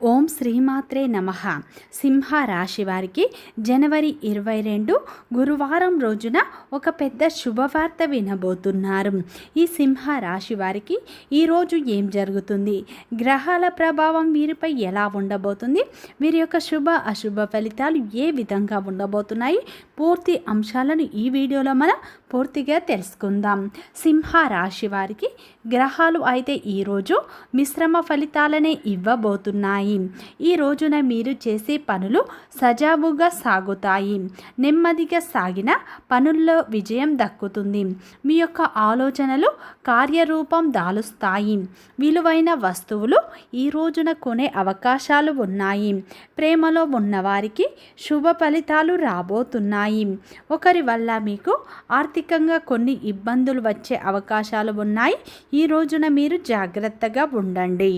ఓం శ్రీమాత్రే నమః. సింహ రాశి వారికి జనవరి 22 గురువారం రోజున ఒక పెద్ద శుభవార్త వినబోతున్నారు. ఈ సింహ రాశి వారికి ఈరోజు ఏం జరుగుతుంది, గ్రహాల ప్రభావం వీరిపై ఎలా ఉండబోతుంది, వీరి యొక్క శుభ అశుభ ఫలితాలు ఏ విధంగా ఉండబోతున్నాయి, పూర్తి అంశాలను ఈ వీడియోలో మనం పూర్తిగా తెలుసుకుందాం. సింహ రాశి వారికి గ్రహాలు అయితే ఈరోజు మిశ్రమ ఫలితాలనే ఇవ్వబోతున్నాయి. ఈ రోజున మీరు చేసే పనులు సజావుగా సాగుతాయి. నెమ్మదిగా సాగిన పనుల్లో విజయం దక్కుతుంది. మీ యొక్క ఆలోచనలు కార్యరూపం దాలుస్తాయి. విలువైన వస్తువులు ఈ రోజున కొనే అవకాశాలు ఉన్నాయి. ప్రేమలో ఉన్నవారికి శుభ ఫలితాలు రాబోతున్నాయి. ఒకరి వల్ల మీకు ఆర్థికంగా కొన్ని ఇబ్బందులు వచ్చే అవకాశాలు ఉన్నాయి. ఈ రోజున మీరు జాగ్రత్తగా ఉండండి.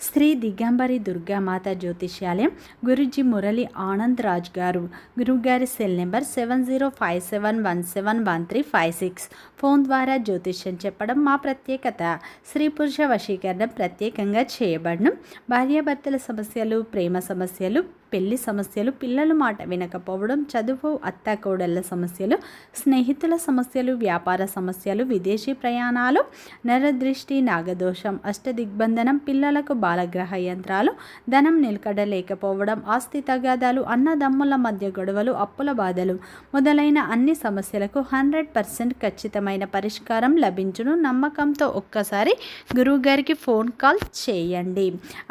శ్రీ దిగంబరి దుర్గామాత జ్యోతిష్యాలయం గురుజీ మురళి ఆనంద్ రాజ్ గారు. గురువుగారి సెల్ నెంబర్ 7057171356. ఫోన్ ద్వారా జ్యోతిష్యం చెప్పడం మా ప్రత్యేకత. స్త్రీ పురుష వశీకరణం ప్రత్యేకంగా చేయబడను. భార్యాభర్తల సమస్యలు, ప్రేమ సమస్యలు, పెళ్లి సమస్యలు, పిల్లల మాట వినకపోవడం, చదువు, అత్తాకోడళ్ళ సమస్యలు, స్నేహితుల సమస్యలు, వ్యాపార సమస్యలు, విదేశీ ప్రయాణాలు, నరదృష్టి, నాగదోషం, అష్టదిగ్బంధనం, పిల్లలకు బాలగ్రహ యంత్రాలు, ధనం నిలకడలేకపోవడం, ఆస్తి తగాదాలు, అన్నదమ్ముల మధ్య గొడవలు, అప్పుల బాధలు మొదలైన అన్ని సమస్యలకు 100% ఖచ్చితమైన పరిష్కారం లభించును. నమ్మకంతో ఒక్కసారి గురువుగారికి ఫోన్ కాల్ చేయండి.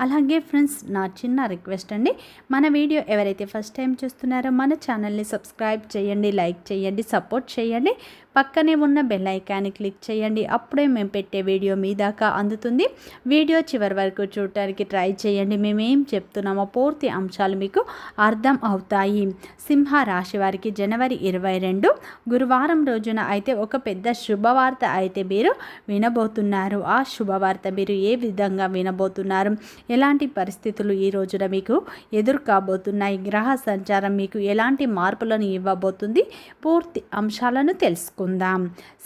అలాగే ఫ్రెండ్స్, నా చిన్న రిక్వెస్ట్ అండి, మన వీడియో ఎవరైతే ఫస్ట్ టైం చూస్తున్నారో మన ఛానల్ని సబ్స్క్రైబ్ చేయండి, లైక్ చేయండి, సపోర్ట్ చేయండి. పక్కనే ఉన్న బెల్ ఐకాన్ని క్లిక్ చేయండి. అప్పుడే మేము పెట్టే వీడియో మీ దాకా అందుతుంది. వీడియో చివరి వరకు చూడటానికి ట్రై చేయండి. మేమేం చెప్తున్నామో పూర్తి అంశాలు మీకు అర్థం అవుతాయి. సింహ రాశి వారికి జనవరి 22 గురువారం రోజున అయితే ఒక పెద్ద శుభవార్త అయితే మీరు వినబోతున్నారు. ఆ శుభవార్త మీరు ఏ విధంగా వినబోతున్నారు, ఎలాంటి పరిస్థితులు ఈ రోజున మీకు ఎదుర్కోబోతున్నాయి, గ్రహ సంచారం మీకు ఎలాంటి మార్పులను ఇవ్వబోతుంది, పూర్తి అంశాలను తెలుసుకుందాం.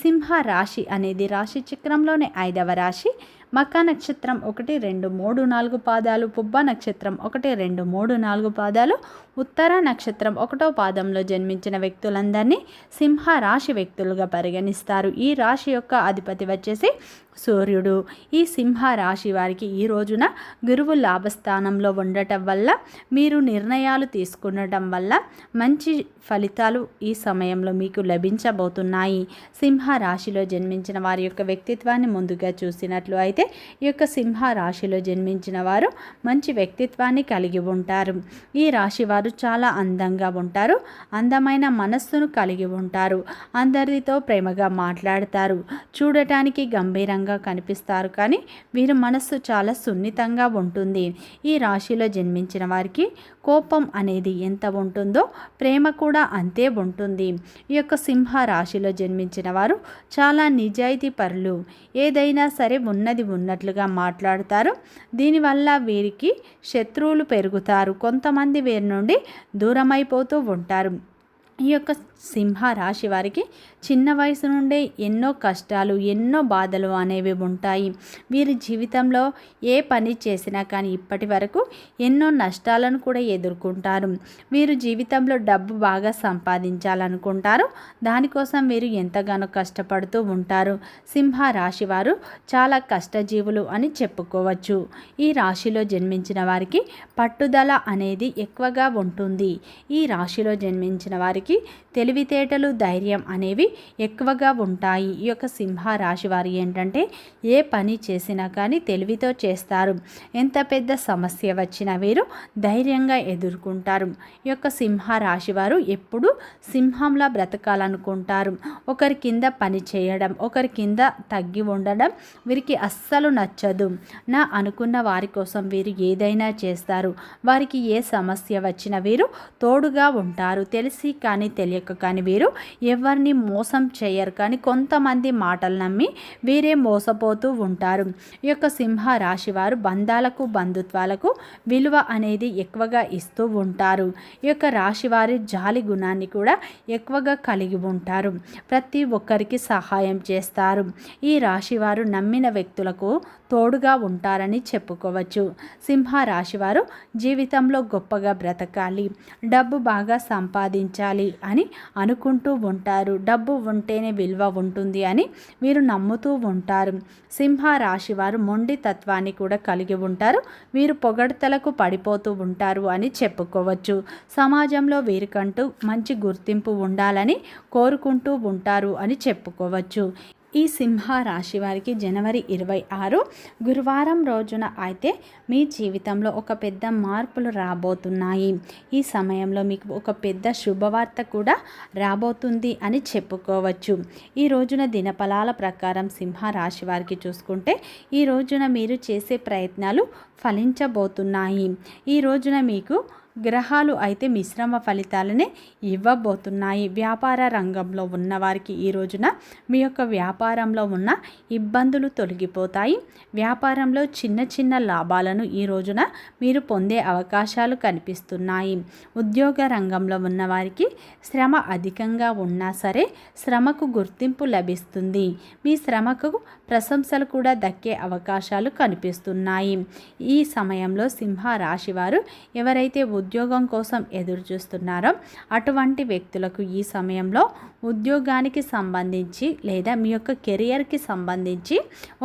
సింహ రాశి అనేది రాశి చక్రంలోని 5వ రాశి. మక నక్షత్రం 1, 2, 3, 4 పాదాలు, పుబ్బ నక్షత్రం 1, 2, 3, 4 పాదాలు, ఉత్తర నక్షత్రం 1వ పాదంలో జన్మించిన వ్యక్తులందరినీ సింహ రాశి వ్యక్తులుగా పరిగణిస్తారు. ఈ రాశి యొక్క అధిపతి వచ్చేసి సూర్యుడు. ఈ సింహ రాశి వారికి ఈ రోజున గురువు లాభస్థానంలో ఉండటం వల్ల, మీరు నిర్ణయాలు తీసుకునటం వల్ల మంచి ఫలితాలు ఈ సమయంలో మీకు లభించబోతున్నాయి. సింహ రాశిలో జన్మించిన వారి యొక్క వ్యక్తిత్వాన్ని ముందుగా చూసినట్లు అయితే ఈ యొక్క సింహ రాశిలో జన్మించిన వారు మంచి వ్యక్తిత్వాన్ని కలిగి ఉంటారు. ఈ రాశి వారు చాలా అందంగా ఉంటారు. అందమైన మనస్సును కలిగి ఉంటారు. అందరితో ప్రేమగా మాట్లాడతారు. చూడటానికి గంభీరంగా కనిపిస్తారు, కానీ వీరి మనస్సు చాలా సున్నితంగా ఉంటుంది. ఈ రాశిలో జన్మించిన వారికి కోపం అనేది ఎంత ఉంటుందో ప్రేమ కూడా అంతే ఉంటుంది. ఈ యొక్క సింహ రాశిలో జన్మించిన వారు చాలా నిజాయితీ పరులు. ఏదైనా సరే ఉన్నది ఉన్నట్లుగా మాట్లాడతారు. దీనివల్ల వీరికి శత్రువులు పెరుగుతారు. కొంతమంది వీరి నుండి దూరమైపోతూ ఉంటారు. ఈ యొక్క సింహ రాశి వారికి చిన్న వయసు నుండే ఎన్నో కష్టాలు, ఎన్నో బాధలు అనేవి ఉంటాయి. వీరి జీవితంలో ఏ పని చేసినా కానీ ఇప్పటి వరకు ఎన్నో నష్టాలను కూడా ఎదుర్కొంటారు. వీరు జీవితంలో డబ్బు బాగా సంపాదించాలనుకుంటారు. దానికోసం వీరు ఎంతగానో కష్టపడుతూ ఉంటారు. సింహ రాశి వారు చాలా కష్టజీవులు అని చెప్పుకోవచ్చు. ఈ రాశిలో జన్మించిన వారికి పట్టుదల అనేది ఎక్కువగా ఉంటుంది. ఈ రాశిలో జన్మించిన వారికి తెలివితేటలు, ధైర్యం అనేవి ఎక్కువగా ఉంటాయి. ఈ యొక్క సింహ రాశి వారు ఏంటంటే ఏ పని చేసినా కానీ తెలివితో చేస్తారు. ఎంత పెద్ద సమస్య వచ్చినా వీరు ధైర్యంగా ఎదుర్కొంటారు. ఈ యొక్క సింహ రాశి వారు ఎప్పుడు సింహంలా బ్రతకాలనుకుంటారు. ఒకరి కింద పని చేయడం, ఒకరి కింద తగ్గి ఉండడం వీరికి అస్సలు నచ్చదు. నా అనుకున్న వారి కోసం వీరు ఏదైనా చేస్తారు. వారికి ఏ సమస్య వచ్చినా వీరు తోడుగా ఉంటారు. తెలిసి కానీ తెలియక కానీ వీరు ఎవరిని మోసం చేయరు. కానీ కొంతమంది మాటలు నమ్మి వీరే మోసపోతూ ఉంటారు. ఈ యొక్క సింహ రాశి వారు బంధాలకు, బంధుత్వాలకు విలువ అనేది ఎక్కువగా ఇస్తూ ఉంటారు. ఈ యొక్క రాశి వారి జాలి గుణాన్ని కూడా ఎక్కువగా కలిగి ఉంటారు. ప్రతి ఒక్కరికి సహాయం చేస్తారు. ఈ రాశి వారు నమ్మిన వ్యక్తులకు తోడుగా ఉంటారని చెప్పుకోవచ్చు. సింహ రాశివారు జీవితంలో గొప్పగా బ్రతకాలి, డబ్బు బాగా సంపాదించాలి అని అనుకుంటూ ఉంటారు. డబ్బు ఉంటేనే విలువ ఉంటుంది అని వీరు నమ్ముతూ ఉంటారు. సింహ రాశివారు మొండి తత్వాన్ని కూడా కలిగి ఉంటారు. వీరు పొగడ్తలకు పడిపోతూ ఉంటారు అని చెప్పుకోవచ్చు. సమాజంలో వీరికంటూ మంచి గుర్తింపు ఉండాలని కోరుకుంటూ ఉంటారు అని చెప్పుకోవచ్చు. ఈ సింహ రాశి వారికి జనవరి 26 గురువారం రోజున అయితే మీ జీవితంలో ఒక పెద్ద మార్పులు రాబోతున్నాయి. ఈ సమయంలో మీకు ఒక పెద్ద శుభవార్త కూడా రాబోతుంది అని చెప్పుకోవచ్చు. ఈ రోజున దినఫలాల ప్రకారం సింహ రాశి వారికి చూసుకుంటే ఈ రోజున మీరు చేసే ప్రయత్నాలు ఫలించబోతున్నాయి. ఈ రోజున మీకు గ్రహాలు అయితే మిశ్రమ ఫలితాలనే ఇవ్వబోతున్నాయి. వ్యాపార రంగంలో ఉన్నవారికి ఈ రోజున మీ యొక్క వ్యాపారంలో ఉన్న ఇబ్బందులు తొలగిపోతాయి. వ్యాపారంలో చిన్న చిన్న లాభాలను ఈ రోజున మీరు పొందే అవకాశాలు కనిపిస్తున్నాయి. ఉద్యోగ రంగంలో ఉన్నవారికి శ్రమ అధికంగా ఉన్నా సరే శ్రమకు గుర్తింపు లభిస్తుంది. మీ శ్రమకు ప్రశంసలు కూడా దక్కే అవకాశాలు కనిపిస్తున్నాయి. ఈ సమయంలో సింహ రాశి వారు ఎవరైతే ఉద్యోగం కోసం ఎదురు చూస్తున్నారో అటువంటి వ్యక్తులకు ఈ సమయంలో ఉద్యోగానికి సంబంధించి లేదా మీ యొక్క కెరియర్కి సంబంధించి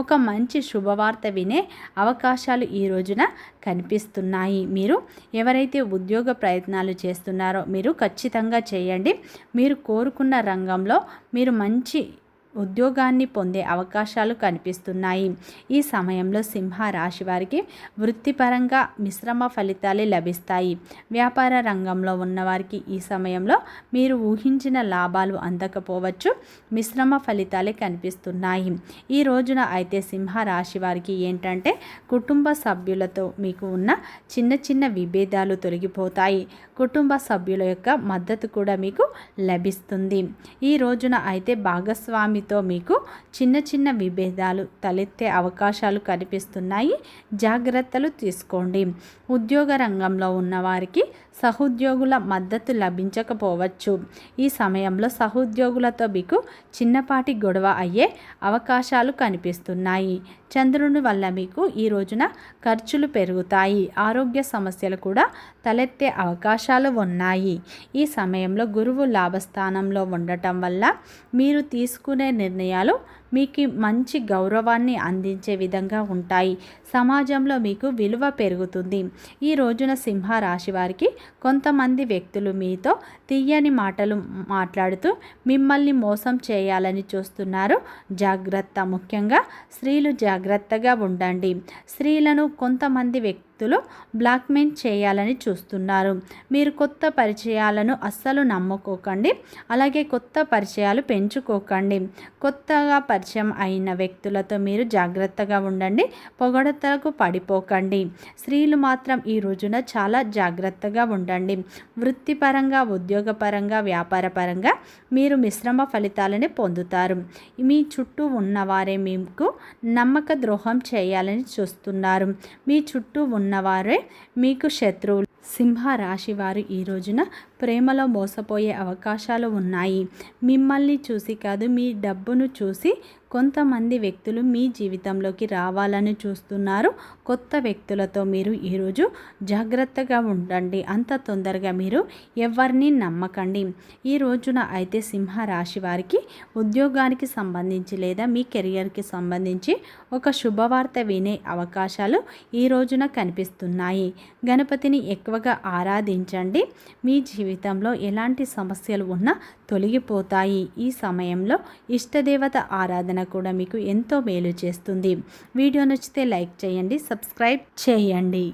ఒక మంచి శుభవార్త వినే అవకాశాలు ఈ రోజున కనిపిస్తున్నాయి. మీరు ఎవరైతే ఉద్యోగ ప్రయత్నాలు చేస్తున్నారో మీరు ఖచ్చితంగా చేయండి. మీరు కోరుకున్న రంగంలో మీరు మంచి ఉద్యోగాన్ని పొందే అవకాశాలు కనిపిస్తున్నాయి. ఈ సమయంలో సింహ రాశి వారికి వృత్తిపరంగా మిశ్రమ ఫలితాలే లభిస్తాయి. వ్యాపార రంగంలో ఉన్నవారికి ఈ సమయంలో మీరు ఊహించిన లాభాలు అందకపోవచ్చు. మిశ్రమ ఫలితాలే కనిపిస్తున్నాయి. ఈ రోజున అయితే సింహ రాశి వారికి ఏంటంటే కుటుంబ సభ్యులతో మీకు ఉన్న చిన్న చిన్న విభేదాలు తొలగిపోతాయి. కుటుంబ సభ్యుల యొక్క మద్దతు కూడా మీకు లభిస్తుంది. ఈ రోజున అయితే భాగస్వామితో మీకు చిన్న చిన్న విభేదాలు తలెత్తే అవకాశాలు కనిపిస్తున్నాయి. జాగ్రత్తలు తీసుకోండి. ఉద్యోగ రంగంలో ఉన్నవారికి సహోద్యోగుల మద్దతు లభించకపోవచ్చు. ఈ సమయంలో సహోద్యోగులతో మీకు చిన్నపాటి గొడవ అయ్యే అవకాశాలు కనిపిస్తున్నాయి. చంద్రుని వల్ల మీకు ఈ రోజున ఖర్చులు పెరుగుతాయి. ఆరోగ్య సమస్యలు కూడా తలెత్తే అవకాశాలు ఉన్నాయి. ఈ సమయంలో గురువు లాభస్థానంలో ఉండటం వల్ల మీరు తీసుకునే నిర్ణయాలు మీకు మంచి గౌరవాన్ని అందించే విధంగా ఉంటాయి. సమాజంలో మీకు విలువ పెరుగుతుంది. ఈ రోజున సింహ రాశి వారికి కొంతమంది వ్యక్తులు మీతో తీయని మాటలు మాట్లాడుతూ మిమ్మల్ని మోసం చేయాలని చూస్తున్నారు. జాగ్రత్త. ముఖ్యంగా స్త్రీలు జాగ్రత్తగా ఉండండి. స్త్రీలను కొంతమంది వ్యక్తులు బ్లాక్మెయిల్ చేయాలని చూస్తున్నారు. మీరు కొత్త పరిచయాలను అస్సలు నమ్ముకోకండి. అలాగే కొత్త పరిచయాలు పెంచుకోకండి. కొత్తగా పరిచయం అయిన వ్యక్తులతో మీరు జాగ్రత్తగా ఉండండి. పొగడతలకు పడిపోకండి. స్త్రీలు మాత్రం ఈ రోజున చాలా జాగ్రత్తగా ఉండండి. వృత్తిపరంగా, ఉద్యోగపరంగా, వ్యాపారపరంగా మీరు మిశ్రమ ఫలితాలని పొందుతారు. మీ చుట్టూ ఉన్నవారే మీకు నమ్మక ద్రోహం చేయాలని చూస్తున్నారు. మీ చుట్టూ ఉన్నవారే మీకు శత్రువులు. సింహ రాశి వారు ఈ రోజున ప్రేమలో మోసపోయే అవకాశాలు ఉన్నాయి. మిమ్మల్ని చూసి కాదు, మీ డబ్బును చూసి కొంతమంది వ్యక్తులు మీ జీవితంలోకి రావాలని చూస్తున్నారు. కొత్త వ్యక్తులతో మీరు ఈరోజు జాగ్రత్తగా ఉండండి. అంత తొందరగా మీరు ఎవరిని నమ్మకండి. ఈ రోజున అయితే సింహ రాశి వారికి ఉద్యోగానికి సంబంధించి లేదా మీ కెరియర్కి సంబంధించి ఒక శుభవార్త వినే అవకాశాలు ఈ రోజున కనిపిస్తున్నాయి. గణపతిని ఎక్కువగా ఆరాధించండి. మీ జీవితంలో ఎలాంటి సమస్యలు ఉన్నా తొలగిపోతాయి. ఈ సమయంలో ఇష్టదేవత ఆరాధన కూడా మీకు ఎంతో మేలు చేస్తుంది. వీడియో నచ్చితే లైక్ చేయండి, సబ్స్క్రైబ్ చేయండి.